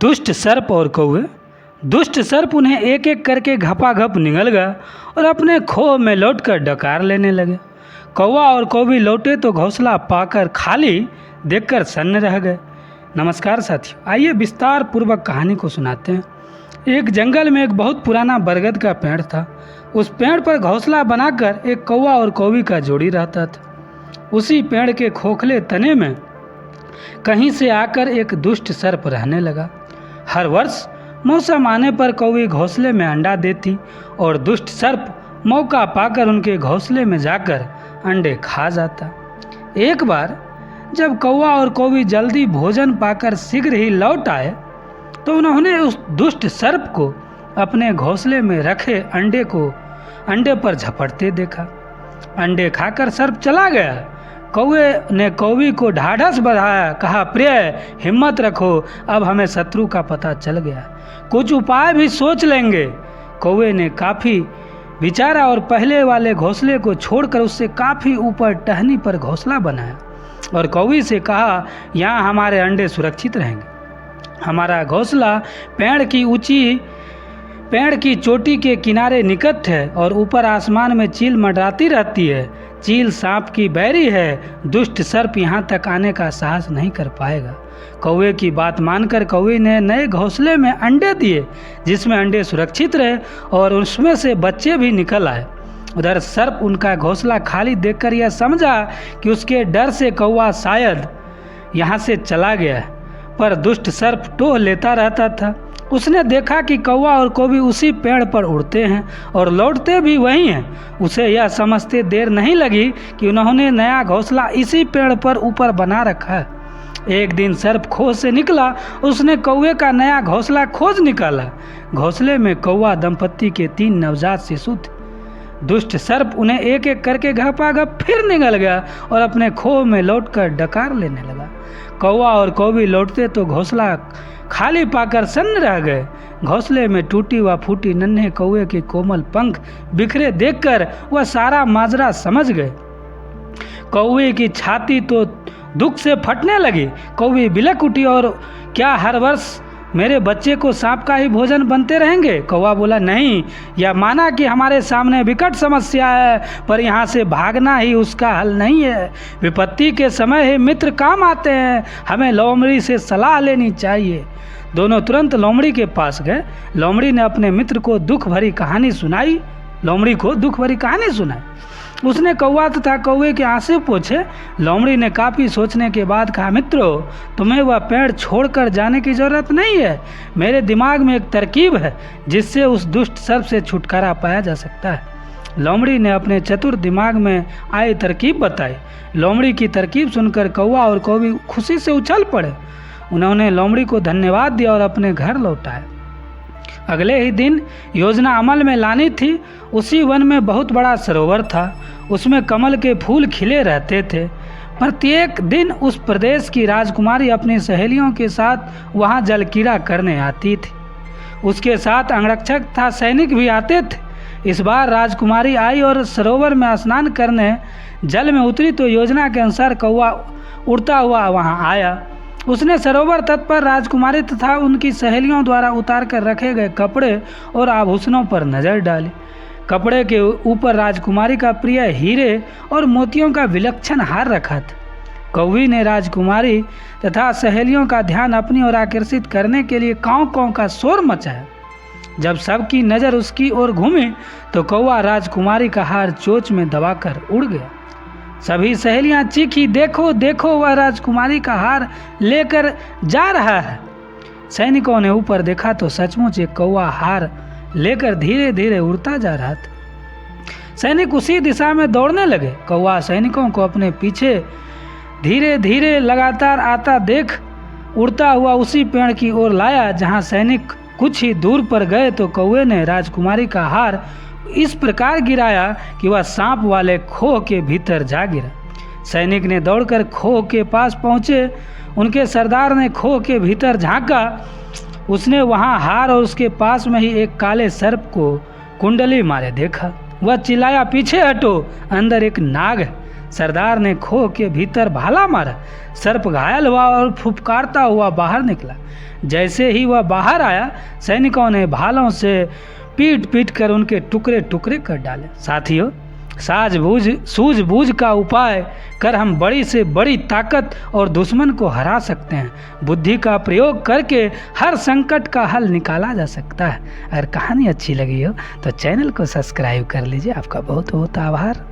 दुष्ट सर्प और कौवे। दुष्ट सर्प उन्हें एक एक करके घपाघप निगल गया और अपने खोह में लौटकर डकार लेने लगे। कौवा और कौवी लौटे तो घोंसला पाकर खाली देखकर सन्न रह गए। नमस्कार साथियों, आइए विस्तार पूर्वक कहानी को सुनाते हैं। एक जंगल में एक बहुत पुराना बरगद का पेड़ था। उस पेड़ पर घोंसला बनाकर एक कौवा और कौवी का जोड़ी रहता था। उसी पेड़ के खोखले तने में कहीं से आकर एक दुष्ट सर्प रहने लगा। हर वर्ष मौसम आने पर कौवी घोंसले में अंडा देती और दुष्ट सर्प मौका पाकर उनके घोंसले में जाकर अंडे खा जाता। एक बार जब कौवा और कौवी जल्दी भोजन पाकर शीघ्र ही लौट आए तो उन्होंने उस दुष्ट सर्प को अपने घोंसले में रखे अंडे पर झपटते देखा। अंडे खाकर सर्प चला गया। कौवे ने कौवी को ढाढ़स बढ़ाया, कहा, प्रिय हिम्मत रखो, अब हमें शत्रु का पता चल गया, कुछ उपाय भी सोच लेंगे। कौवे ने काफ़ी विचारा और पहले वाले घोंसले को छोड़कर उससे काफ़ी ऊपर टहनी पर घोंसला बनाया और कौवी से कहा, यहाँ हमारे अंडे सुरक्षित रहेंगे। हमारा घोंसला पेड़ की चोटी के किनारे निकट है और ऊपर आसमान में चील मंडराती रहती है। चील सांप की बैरी है, दुष्ट सर्प यहाँ तक आने का साहस नहीं कर पाएगा। कौवे की बात मानकर कौवी ने नए घोंसले में अंडे दिए जिसमें अंडे सुरक्षित रहे और उसमें से बच्चे भी निकल आए। उधर सर्प उनका घोंसला खाली देखकर यह समझा कि उसके डर से कौवा शायद यहाँ से चला गया है, पर दुष्ट सर्प टोह लेता रहता था। उसने देखा कि कौवा और कौवी उसी पेड़ पर उड़ते हैं और लौटते भी वही हैं। उसे यह समझते देर नहीं लगी कि उन्होंने नया घोंसला इसी पेड़ पर ऊपर बना रखा है। एक दिन सर्प खोह से निकला, उसने कौवे का नया घोंसला खोज निकाला। घोंसले में कौवा दंपत्ति के 3 नवजात शिशु थे। दुष्ट सर्प उन्हें एक एक करके घपाघप फिर निगल गया और अपने खोह में लौटकर डकार लेने लगा। कौवा और कौवी लौटते तो घोंसला खाली पाकर सन्न रह गए। घोंसले में टूटी व फूटी नन्हे कौवे के कोमल पंख बिखरे देखकर वह सारा माजरा समझ गए। कौवे की छाती तो दुख से फटने लगी। कौवी बिलक उठी, और क्या हर वर्ष मेरे बच्चे को सांप का ही भोजन बनते रहेंगे? कौवा बोला, नहीं, यह माना कि हमारे सामने विकट समस्या है, पर यहाँ से भागना ही उसका हल नहीं है। विपत्ति के समय ही मित्र काम आते हैं, हमें लोमड़ी से सलाह लेनी चाहिए। दोनों तुरंत लोमड़ी के पास गए। लोमड़ी ने अपने मित्र को दुख भरी कहानी सुनाई। उसने कौवा तथा कौवे के आंसू पोंछे। लोमड़ी ने काफ़ी सोचने के बाद कहा, मित्रों, तुम्हें वह पेड़ छोड़कर जाने की ज़रूरत नहीं है। मेरे दिमाग में एक तरकीब है जिससे उस दुष्ट सर्प से छुटकारा पाया जा सकता है। लोमड़ी ने अपने चतुर दिमाग में आई तरकीब बताई। लोमड़ी की तरकीब सुनकर कौवा और कौवी खुशी से उछल पड़े। उन्होंने लोमड़ी को धन्यवाद दिया और अपने घर लौट आए। अगले ही दिन योजना अमल में लानी थी। उसी वन में बहुत बड़ा सरोवर था। उसमें कमल के फूल खिले रहते थे। प्रत्येक दिन उस प्रदेश की राजकुमारी अपनी सहेलियों के साथ वहां जलक्रीड़ा करने आती थी। उसके साथ अंगरक्षक तथा सैनिक भी आते थे। इस बार राजकुमारी आई और सरोवर में स्नान करने जल में उतरी तो योजना के अनुसार कौवा उड़ता हुआ वहां आया। उसने सरोवर तट पर राजकुमारी तथा उनकी सहेलियों द्वारा उतार कर रखे गए कपड़े और आभूषणों पर नजर डाली। कपड़े के ऊपर राजकुमारी का प्रिय हीरे और मोतियों का विलक्षण हार रखा था। कौवी ने राजकुमारी तथा सहेलियों का ध्यान अपनी ओर आकर्षित करने के लिए काँव काँव का शोर मचाया। जब सबकी नज़र उसकी ओर घूमी तो कौवा राजकुमारी का हार चोंच में दबाकर उड़ गया। सभी सहेलियां चीखी, देखो देखो, वह राजकुमारी का हार लेकर जा रहा है। सैनिकों ने ऊपर देखा तो सचमुच एक कौवा हार लेकर धीरे धीरे उड़ता जा रहा था। सैनिक उसी दिशा में दौड़ने लगे। कौवा सैनिकों को अपने पीछे धीरे धीरे लगातार आता देख उड़ता हुआ उसी पेड़ की ओर लाया। जहां सैनिक कुछ ही दूर पर गए तो कौवे ने राजकुमारी का हार इस प्रकार गिराया कि वह सांप वाले खोह के भीतर जा गिरा। सैनिक ने दौड़कर खोह के पास पहुंचे। उनके सरदार ने खोह के भीतर झांका। उसने वहां हार और उसके पास में ही एक काले सर्प को कुंडली मारे देखा। वह चिल्लाया, पीछे हटो, अंदर एक नाग है। सरदार ने खो के भीतर भाला मारा। सर्प घायल हुआ और फुफकारता हुआ बाहर निकला। जैसे ही वह बाहर आया, सैनिकों ने भालों से पीट पीट कर उनके टुकड़े टुकड़े कर डाले। साथियों, सूझबूझ का उपाय कर हम बड़ी से बड़ी ताकत और दुश्मन को हरा सकते हैं। बुद्धि का प्रयोग करके हर संकट का हल निकाला जा सकता है। अगर कहानी अच्छी लगी हो तो चैनल को सब्सक्राइब कर लीजिए। आपका बहुत बहुत आभार।